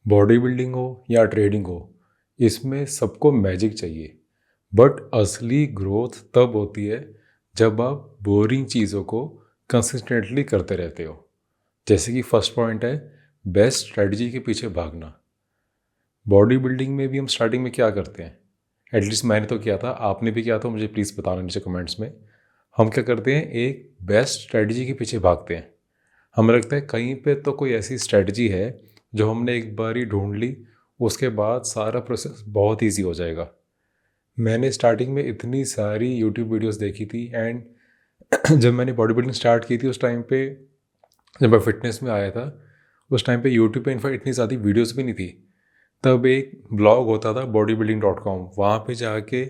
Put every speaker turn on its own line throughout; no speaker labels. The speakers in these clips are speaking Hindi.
बॉडी बिल्डिंग हो या ट्रेडिंग हो, इसमें सबको मैजिक चाहिए। बट असली ग्रोथ तब होती है जब आप बोरिंग चीज़ों को कंसिस्टेंटली करते रहते हो। जैसे कि फर्स्ट पॉइंट है, बेस्ट स्ट्रेटजी के पीछे भागना। बॉडी बिल्डिंग में भी हम स्टार्टिंग में क्या करते हैं, एटलीस्ट मैंने तो किया था, आपने भी किया तो मुझे प्लीज़ बताना नीचे कमेंट्स में। हम क्या करते हैं, एक बेस्ट स्ट्रेटजी के पीछे भागते हैं। हमें लगता है कहीं पे तो कोई ऐसी स्ट्रेटजी है जो हमने एक बार ही ढूंढ ली, उसके बाद सारा प्रोसेस बहुत इजी हो जाएगा। मैंने स्टार्टिंग में इतनी सारी यूट्यूब वीडियोस देखी थी एंड जब मैंने बॉडी बिल्डिंग स्टार्ट की थी उस टाइम पे, जब मैं फिटनेस में आया था उस टाइम पे यूट्यूब पे इनफैक्ट इतनी ज़्यादा वीडियोस भी नहीं थी। तब एक ब्लॉग होता था bodybuilding.com, वहाँ पे जाके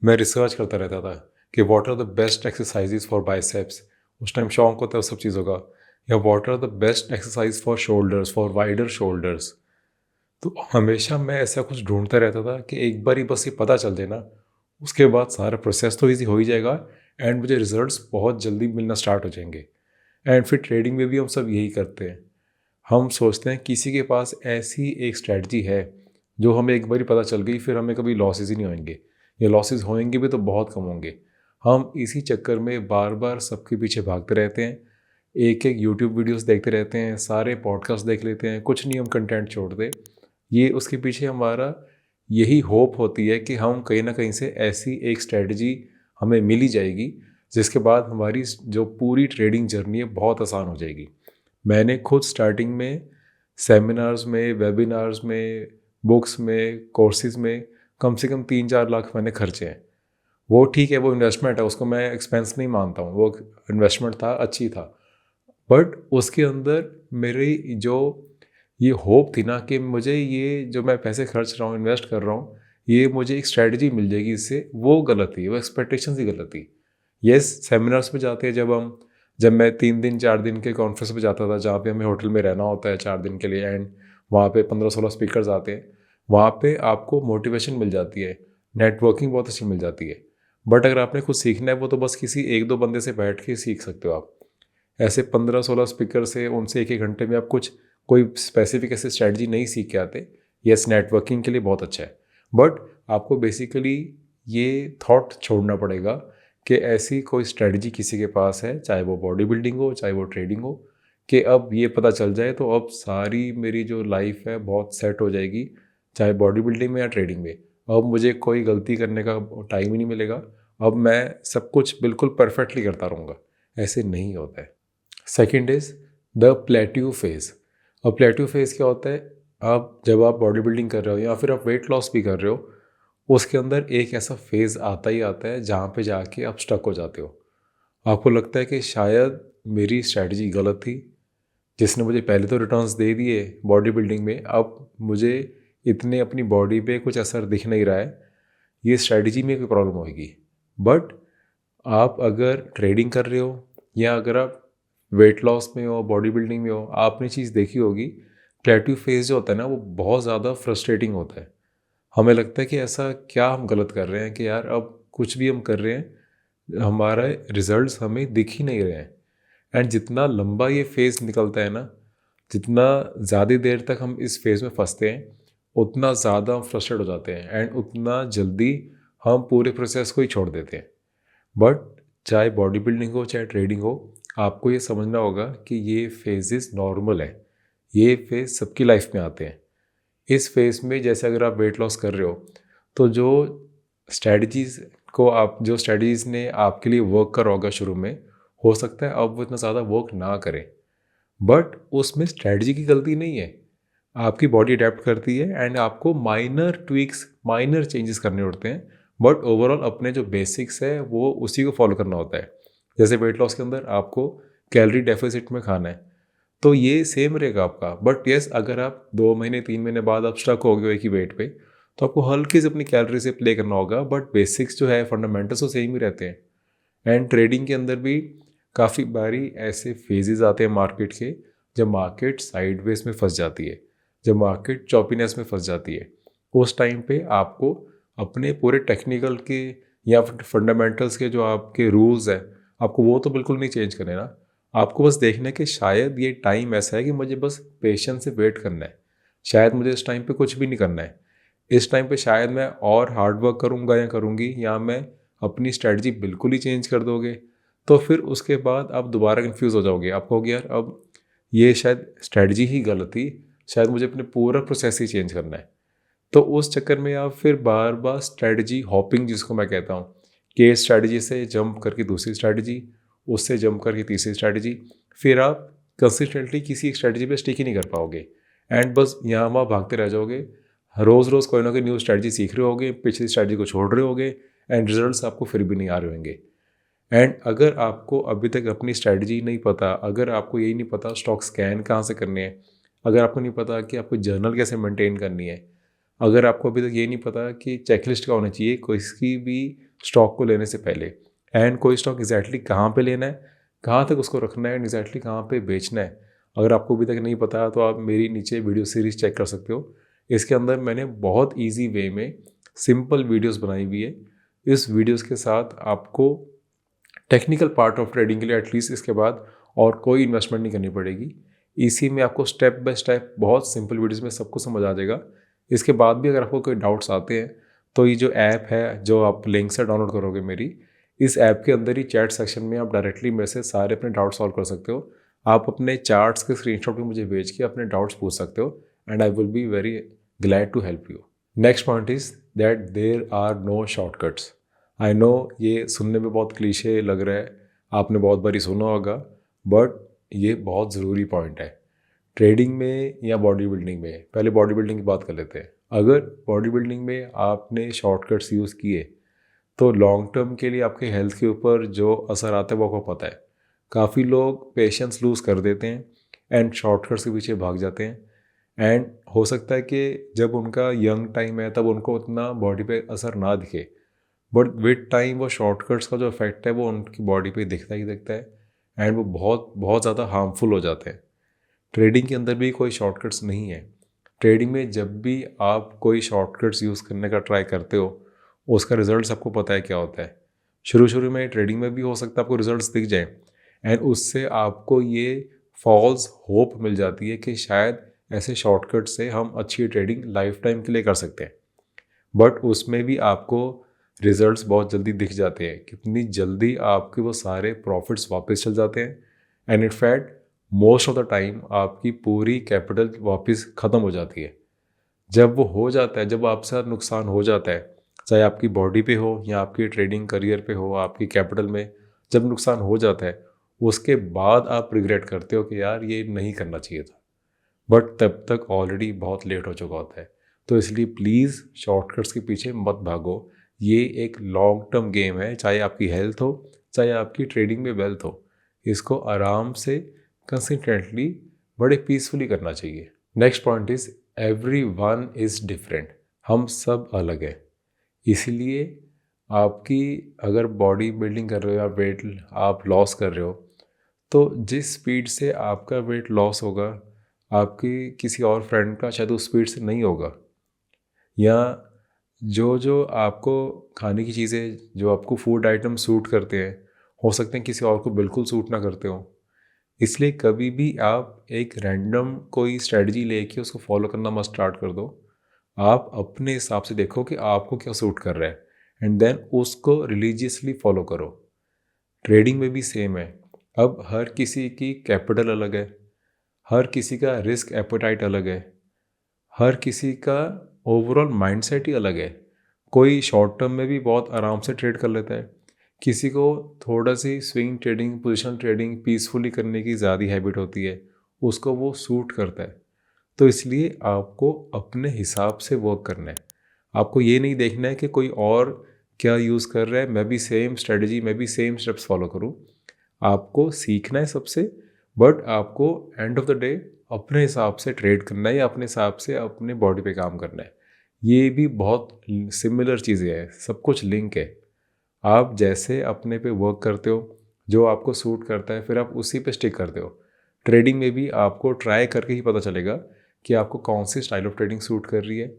मैं रिसर्च करता रहता था कि what are the best exercises for biceps. उस टाइम शौक होता है उस सब चीज़ों का। या what are the best exercise for shoulders, for wider shoulders. तो हमेशा मैं ऐसा कुछ ढूंढता रहता था कि एक बार ही बस ये पता चल जाए ना, उसके बाद सारा प्रोसेस तो ईजी हो ही जाएगा एंड मुझे रिजल्ट्स बहुत जल्दी मिलना स्टार्ट हो जाएंगे। एंड फिर ट्रेडिंग में भी हम सब यही करते हैं। हम सोचते हैं किसी के पास ऐसी एक स्ट्रैटी है जो हमें एक बार ही पता चल गई, फिर हमें कभी लॉसेस ही नहीं होंगे, या लॉसेस होंगे भी तो बहुत कम होंगे। हम इसी चक्कर में बार बार सबके पीछे भागते रहते हैं, एक एक यूट्यूब वीडियोस देखते रहते हैं, सारे पॉडकास्ट देख लेते हैं, कुछ नहीं हम कंटेंट छोड़ते। ये उसके पीछे हमारा यही होप होती है कि हम कहीं ना कहीं से ऐसी एक स्ट्रेटजी हमें मिल ही जाएगी जिसके बाद हमारी जो पूरी ट्रेडिंग जर्नी है बहुत आसान हो जाएगी। मैंने खुद स्टार्टिंग में सेमिनार्स में, वेबिनार्स में, बुक्स में, कोर्सेज में कम से कम 3-4 लाख मैंने खर्चे हैं। वो ठीक है, वो इन्वेस्टमेंट है, उसको मैं एक्सपेंस नहीं मानता हूँ, वो इन्वेस्टमेंट था, अच्छी था। बट उसके अंदर मेरी जो ये होप थी ना कि मुझे ये जो मैं पैसे खर्च रहा हूँ, इन्वेस्ट कर रहा हूँ, ये मुझे एक स्ट्रेटजी मिल जाएगी इससे, वो गलत थी, वो एक्सपेक्टेशंस ही गलत थी। यस, सेमिनार्स में जाते हैं जब मैं 3 दिन 4 दिन के कॉन्फ्रेंस पे जाता था जहाँ पे हमें होटल में रहना होता है 4 दिन के लिए, एंड वहाँ पे 15-16 स्पीकर्स आते हैं, वहाँ पे आपको मोटिवेशन मिल जाती है, नेटवर्किंग बहुत अच्छी मिल जाती है। बट अगर आपने कुछ सीखना है वो तो बस किसी 1-2 बंदे से बैठ के सीख सकते हो आप। ऐसे 15-16 स्पीकर से, उनसे 1-1 घंटे में आप कुछ कोई स्पेसिफिक ऐसे स्ट्रैटेजी नहीं सीख के आते। यस, नेटवर्किंग के लिए बहुत अच्छा है, बट आपको बेसिकली ये थॉट छोड़ना पड़ेगा कि ऐसी कोई स्ट्रेटजी किसी के पास है, चाहे वो बॉडी बिल्डिंग हो चाहे वो ट्रेडिंग हो, कि अब ये पता चल जाए तो अब सारी मेरी जो लाइफ है बहुत सेट हो जाएगी, चाहे बॉडी बिल्डिंग में या ट्रेडिंग में। अब मुझे कोई गलती करने का टाइम ही नहीं मिलेगा, अब मैं सब कुछ बिल्कुल परफेक्टली करता रहूँगा। ऐसे नहीं होता है। Second is the plateau phase. अब प्लेट्यू फेज़ क्या होता है, आप जब आप बॉडी बिल्डिंग कर रहे हो या फिर आप वेट लॉस भी कर रहे हो, उसके अंदर एक ऐसा फेज़ आता ही आता है जहाँ पे जाके आप स्टक हो जाते हो। आपको लगता है कि शायद मेरी स्ट्रैटेजी गलत थी, जिसने मुझे पहले तो रिटर्न्स दे दिए बॉडी बिल्डिंग में, अब मुझे इतने अपनी बॉडी पे कुछ असर दिख नहीं रहा है, ये स्ट्रैटेजी में कोई प्रॉब्लम होगी। बट आप अगर ट्रेडिंग कर रहे हो या अगर आप वेट लॉस में हो, बॉडी बिल्डिंग में हो, आपने चीज़ देखी होगी, प्लेट्यू फेज़ जो होता है ना वो बहुत ज़्यादा फ्रस्ट्रेटिंग होता है। हमें लगता है कि ऐसा क्या हम गलत कर रहे हैं कि यार अब कुछ भी हम कर रहे हैं, हमारा रिजल्ट्स हमें दिख ही नहीं रहे हैं। एंड जितना लंबा ये फेज़ निकलता है ना, जितना ज़्यादा देर तक हम इस फेज़ में फंसते हैं, उतना ज़्यादा हम फ्रस्ट्रेट हो जाते हैं एंड उतना जल्दी हम पूरे प्रोसेस को ही छोड़ देते हैं। बट चाहे बॉडी बिल्डिंग हो चाहे ट्रेडिंग हो, आपको ये समझना होगा कि ये फेजेस नॉर्मल है, ये फेज़ सबकी लाइफ में आते हैं। इस फेज़ में जैसे अगर आप वेट लॉस कर रहे हो तो जो स्ट्रेटजीज़ ने आपके लिए वर्क करा होगा शुरू में, हो सकता है अब वो इतना ज़्यादा वर्क ना करे, बट उसमें स्ट्रेटजी की गलती नहीं है। आपकी बॉडी अडेप्ट करती है एंड आपको माइनर ट्विक्स, माइनर चेंजेस करने होते हैं, बट ओवरऑल अपने जो बेसिक्स है वो उसी को फॉलो करना होता है। जैसे वेट लॉस के अंदर आपको कैलोरी डेफिसिट में खाना है, तो ये सेम रहेगा आपका। बट यस, अगर आप 2 महीने 3 महीने बाद आप स्टक हो गए हो एक ही वेट पे, तो आपको हल्की से अपनी कैलोरी से प्ले करना होगा, बट बेसिक्स जो है, फंडामेंटल्स तो सेम ही रहते हैं। एंड ट्रेडिंग के अंदर भी काफ़ी बारी ऐसे फेजेस आते हैं मार्केट के, जब मार्केट साइडवेज में फंस जाती है, जब मार्केट चॉपीनेस में फंस जाती है, उस टाइम पे आपको अपने पूरे टेक्निकल के या फंडामेंटल्स के जो आपके रूल्स हैं, आपको वो तो बिल्कुल नहीं चेंज करने ना। आपको बस देखना है कि शायद ये टाइम ऐसा है कि मुझे बस पेशेंस से वेट करना है। शायद मुझे इस टाइम पे कुछ भी नहीं करना है, इस टाइम पे शायद मैं और हार्ड वर्क करूँगा या करूँगी, या मैं अपनी स्ट्रैटेजी बिल्कुल ही चेंज कर दोगे, तो फिर उसके बाद आप दोबारा कन्फ्यूज़ हो जाओगे। आप कहोगे यार अब ये शायद स्ट्रैटेजी ही गलत थी, शायद मुझे अपने पूरा प्रोसेस ही चेंज करना है। तो उस चक्कर में आप फिर बार बार स्ट्रैटेजी हॉपिंग जिसको मैं कहता हूँ, कि इस स्ट्रैटेजी से जंप करके दूसरी स्ट्रैटेजी, उससे जंप करके तीसरी स्ट्रैटेजी, फिर आप कंसिस्टेंटली किसी एक स्ट्रैटेजी पे स्टिक ही नहीं कर पाओगे एंड बस यहाँ वहाँ भागते रह जाओगे। रोज़ रोज़ कोई ना कोई न्यू स्ट्रैटेजी सीख रहे होगे, पिछली स्ट्रैटेजी को छोड़ रहे होगे एंड रिजल्ट्स आपको फिर भी नहीं आ रहे होंगे। एंड अगर आपको अभी तक अपनी स्ट्रैटेजी नहीं पता, अगर आपको यही नहीं पता स्टॉक स्कैन कहाँ से करने हैं, अगर आपको नहीं पता कि आपको जर्नल कैसे मेंटेन करनी है, अगर आपको अभी तक ये नहीं पता कि चेकलिस्ट क्या होना चाहिए किसी भी स्टॉक को लेने से पहले, एंड कोई स्टॉक एग्जैक्टली कहाँ पे लेना है, कहाँ तक उसको रखना है एंड एग्जैक्टली कहाँ पे बेचना है, अगर आपको अभी तक नहीं पता तो आप मेरी नीचे वीडियो सीरीज़ चेक कर सकते हो। इसके अंदर मैंने बहुत ईजी वे में सिंपल वीडियोस बनाई हुई है। इस वीडियोस के साथ आपको टेक्निकल पार्ट ऑफ ट्रेडिंग के लिए एटलीस्ट इसके बाद और कोई इन्वेस्टमेंट नहीं करनी पड़ेगी। इसी में आपको स्टेप बाय स्टेप बहुत सिंपल वीडियोस में सब कुछ समझ आ जाएगा। इसके बाद भी अगर आपको कोई डाउट्स आते हैं तो ये जो ऐप है जो आप लिंक से डाउनलोड करोगे मेरी, इस ऐप के अंदर ही चैट सेक्शन में आप डायरेक्टली मेरे से सारे अपने डाउट सॉल्व कर सकते हो। आप अपने चार्ट्स के स्क्रीनशॉट भी मुझे भेज के अपने डाउट्स पूछ सकते हो and I will be very glad to help you. Next point is that there are no shortcuts. I know ये सुनने में बहुत क्लीशे लग रहा है, आपने बहुत बारी सुना होगा, बट ये बहुत ज़रूरी पॉइंट है ट्रेडिंग में या बॉडी बिल्डिंग में। पहले बॉडी बिल्डिंग की बात कर लेते हैं। अगर बॉडी बिल्डिंग में आपने शॉर्टकट्स यूज़ किए तो लॉन्ग टर्म के लिए आपके हेल्थ के ऊपर जो असर आता है वो आपको पता है। काफ़ी लोग पेशेंस लूज़ कर देते हैं एंड शॉर्टकट्स के पीछे भाग जाते हैं, एंड हो सकता है कि जब उनका यंग टाइम है तब उनको उतना बॉडी पे असर ना दिखे, बट विद टाइम वो शॉर्टकट्स का जो इफेक्ट है वो उनकी बॉडी पे दिखता ही दिखता है एंड वो बहुत बहुत ज़्यादा हार्मफुल हो जाते हैं। ट्रेडिंग के अंदर भी कोई शॉर्टकट्स नहीं है। ट्रेडिंग में जब भी आप कोई शॉर्टकट्स यूज़ करने का ट्राई करते हो उसका रिजल्ट आपको पता है क्या होता है। शुरू शुरू में ट्रेडिंग में भी हो सकता है आपको रिजल्ट्स दिख जाए एंड उससे आपको ये फॉल्स होप मिल जाती है कि शायद ऐसे शॉर्टकट से हम अच्छी ट्रेडिंग लाइफ टाइम के लिए कर सकते हैं, बट उसमें भी आपको रिजल्ट्स बहुत जल्दी दिख जाते हैं। कितनी जल्दी आपके वो सारे प्रॉफिट्स वापस चल जाते हैं and in fact most of the time आपकी पूरी कैपिटल वापस ख़त्म हो जाती है। जब वो हो जाता है, जब आपसे नुकसान हो जाता है, चाहे आपकी बॉडी पे हो या आपकी ट्रेडिंग करियर पे हो, आपकी कैपिटल में जब नुकसान हो जाता है उसके बाद आप रिग्रेट करते हो कि यार ये नहीं करना चाहिए था, बट तब तक ऑलरेडी बहुत लेट हो चुका होता है। तो इसलिए प्लीज़ शॉर्टकट्स के पीछे मत भागो। ये एक लॉन्ग टर्म गेम है, चाहे आपकी हेल्थ हो चाहे आपकी ट्रेडिंग में वेल्थ हो। इसको आराम से कंसिस्टेंटली बड़े पीसफुली करना चाहिए। Next point is every one is different. हम सब अलग हैं, इसीलिए आपकी अगर बॉडी बिल्डिंग कर रहे हो या वेट आप लॉस कर रहे हो तो जिस स्पीड से आपका वेट लॉस होगा आपकी किसी और फ्रेंड का शायद उस स्पीड से नहीं होगा, या जो जो आपको खाने की चीज़ें जो आपको फूड आइटम सूट करते हैं हो सकते हैं किसी और को बिल्कुल सूट ना करते हो। इसलिए कभी भी आप एक रैंडम कोई स्ट्रेटजी लेके उसको फॉलो करना मत स्टार्ट कर दो। आप अपने हिसाब से देखो कि आपको क्या सूट कर रहा है एंड देन उसको रिलीजियसली फॉलो करो। ट्रेडिंग में भी सेम है। अब हर किसी की कैपिटल अलग है, हर किसी का रिस्क एपेटाइट अलग है, हर किसी का ओवरऑल माइंडसेट ही अलग है। कोई शॉर्ट टर्म में भी बहुत आराम से ट्रेड कर लेता है, किसी को थोड़ा सी swing trading positional trading peacefully करने की ज़्यादा हैबिट होती है, उसको वो सूट करता है। तो इसलिए आपको अपने हिसाब से वर्क करना है। आपको ये नहीं देखना है कि कोई और क्या यूज़ कर रहा है मैं भी सेम स्ट्रेटजी मैं भी सेम स्टेप्स फॉलो करूँ। आपको सीखना है सबसे, बट आपको एंड ऑफ द डे अपने हिसाब से ट्रेड करना है या अपने हिसाब से अपने बॉडी पे काम करना है। ये भी बहुत सिमिलर चीज़ें हैं, सब कुछ लिंक है। आप जैसे अपने पे वर्क करते हो, जो आपको सूट करता है फिर आप उसी पे स्टिक करते हो। ट्रेडिंग में भी आपको ट्राई करके ही पता चलेगा कि आपको कौन सी स्टाइल ऑफ ट्रेडिंग सूट कर रही है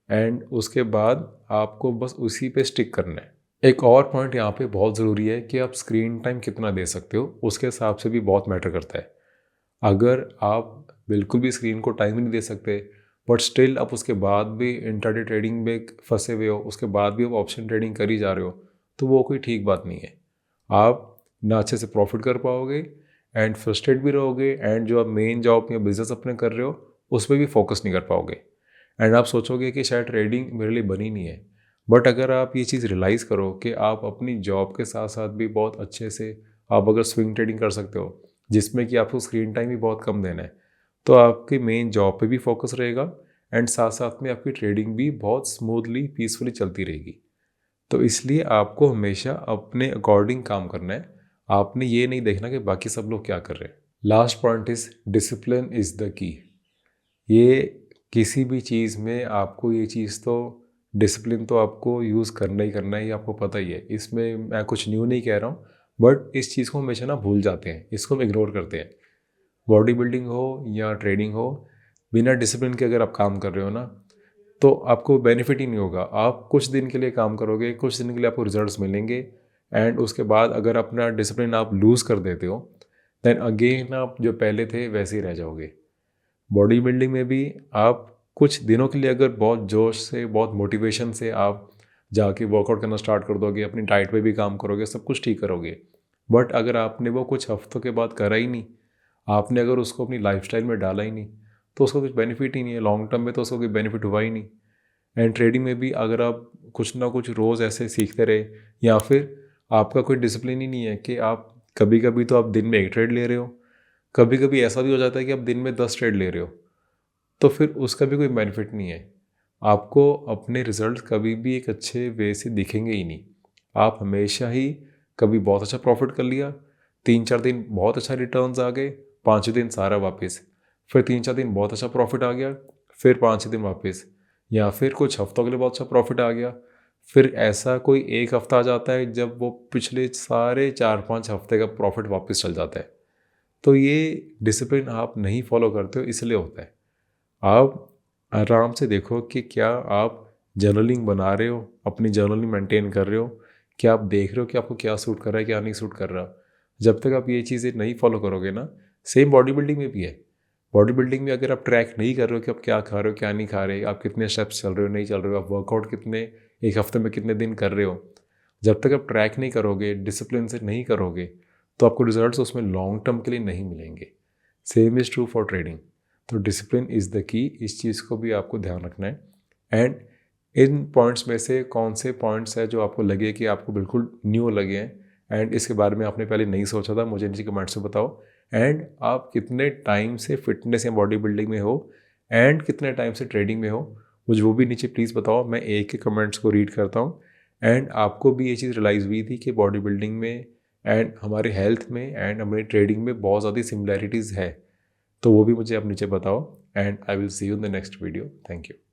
एंड उसके बाद आपको बस उसी पे स्टिक करना है। एक और पॉइंट यहाँ पे बहुत ज़रूरी है कि आप स्क्रीन टाइम कितना दे सकते हो, उसके हिसाब से भी बहुत मैटर करता है। अगर आप बिल्कुल भी स्क्रीन को टाइम ही नहीं दे सकते बट स्टिल आप उसके बाद भी इंट्राडे ट्रेडिंग में फंसे हुए हो, उसके बाद भी आप ऑप्शन ट्रेडिंग कर ही जा रहे हो, तो वो कोई ठीक बात नहीं है। आप ना अच्छे से प्रॉफिट कर पाओगे एंड फ्रस्ट्रेट भी रहोगे, एंड जो आप मेन जॉब या बिजनेस अपने कर रहे हो उस पर भी फोकस नहीं कर पाओगे, एंड आप सोचोगे कि शायद ट्रेडिंग मेरे लिए बनी नहीं है। बट अगर आप ये चीज़ रियलाइज़ करो कि आप अपनी जॉब के साथ साथ भी बहुत अच्छे से आप अगर स्विंग ट्रेडिंग कर सकते हो, जिसमें कि आपको स्क्रीन टाइम भी बहुत कम देना है, तो आपकी मेन जॉब पे भी फोकस रहेगा एंड साथ साथ में आपकी ट्रेडिंग भी बहुत स्मूथली पीसफुली चलती रहेगी। तो इसलिए आपको हमेशा अपने अकॉर्डिंग काम करना है, आपने ये नहीं देखना कि बाकी सब लोग क्या कर रहे हैं। Last point is discipline is the key. ये किसी भी चीज़ में आपको ये चीज़ तो डिसिप्लिन तो आपको यूज़ करना ही करना है, ये आपको पता ही है। इसमें मैं कुछ न्यू नहीं कह रहा हूँ, बट इस चीज़ को हमेशा ना भूल जाते हैं, इसको हम इग्नोर करते हैं। बॉडी बिल्डिंग हो या ट्रेडिंग हो, बिना डिसिप्लिन के अगर आप काम कर रहे हो ना, तो आपको बेनिफिट ही नहीं होगा। आप कुछ दिन के लिए काम करोगे, कुछ दिन के लिए आपको रिजल्ट्स मिलेंगे, एंड उसके बाद अगर अपना डिसिप्लिन आप लूज़ कर देते हो, देन अगेन आप जो पहले थे वैसे ही रह जाओगे। बॉडी बिल्डिंग में भी आप कुछ दिनों के लिए अगर बहुत जोश से, बहुत मोटिवेशन से आप जाके वर्कआउट करना स्टार्ट कर दोगे, अपनी डाइट पे भी काम करोगे, सब कुछ ठीक करोगे, बट अगर आपने वो कुछ हफ्तों के बाद करा ही नहीं, आपने अगर उसको अपनी लाइफस्टाइल में डाला ही नहीं, तो उसका कुछ बेनिफिट ही नहीं है। लॉन्ग टर्म में तो उसका कोई बेनिफिट हुआ ही नहीं। एंड ट्रेडिंग में भी अगर आप कुछ ना कुछ रोज़ ऐसे सीखते रहे, या फिर आपका कोई डिसिप्लिन ही नहीं है कि आप कभी कभी तो आप दिन में 1 ट्रेड ले रहे हो, कभी कभी ऐसा भी हो जाता है कि आप दिन में 10 ट्रेड ले रहे हो, तो फिर उसका भी कोई बेनिफिट नहीं है। आपको अपने रिजल्ट कभी भी एक अच्छे वे से दिखेंगे ही नहीं। आप हमेशा ही कभी बहुत अच्छा प्रॉफिट कर लिया, 3-4 दिन बहुत अच्छा रिटर्न्स आ गए, 5वें दिन सारा वापस, फिर 3-4 दिन बहुत अच्छा प्रॉफिट आ गया, फिर 5 दिन वापस, या फिर कुछ हफ्तों के लिए बहुत अच्छा प्रॉफिट आ गया, फिर ऐसा कोई एक हफ्ता आ जाता है जब वो पिछले सारे 4-5 हफ्ते का प्रॉफिट वापस चल जाता है। तो ये डिसिप्लिन आप नहीं फॉलो करते हो, इसलिए होता है। आप आराम से देखो कि क्या आप जर्नलिंग बना रहे हो, अपनी जर्नलिंग मेंटेन कर रहे हो, क्या आप देख रहे हो कि आपको क्या सूट कर रहा है, क्या नहीं सूट कर रहा। जब तक आप ये चीज़ें नहीं फॉलो करोगे ना, सेम बॉडी बिल्डिंग में भी है। बॉडी बिल्डिंग में अगर आप ट्रैक नहीं कर रहे हो कि आप क्या खा रहे हो, क्या नहीं खा रहे, आप कितने स्टेप्स चल रहे हो, नहीं चल रहे हो, आप वर्कआउट कितने एक हफ्ते में कितने दिन कर रहे हो, जब तक आप ट्रैक नहीं करोगे, डिसिप्लिन से नहीं करोगे, तो आपको रिजल्ट्स उसमें लॉन्ग टर्म के लिए नहीं मिलेंगे। Same is true for trading. तो डिसिप्लिन इज़ द की, इस चीज़ को भी आपको ध्यान रखना है। एंड इन पॉइंट्स में से कौन से पॉइंट्स हैं जो आपको लगे कि आपको बिल्कुल न्यू लगे हैं एंड इसके बारे में आपने पहले नहीं सोचा था, मुझे नीचे कमेंट्स में बताओ। एंड आप कितने टाइम से फिटनेस या बॉडी बिल्डिंग में हो, एंड कितने टाइम से ट्रेडिंग में हो, मुझे वो भी नीचे प्लीज़ बताओ। मैं एक एक कमेंट्स को रीड करता हूँ। एंड आपको भी ये चीज़ रियलाइज़ हुई थी कि बॉडी बिल्डिंग में एंड हमारे हेल्थ में एंड हमारी ट्रेडिंग में बहुत ज़्यादा सिमिलैरिटीज़ है, तो वो भी मुझे आप नीचे बताओ। And I will see you in the next video. Thank you.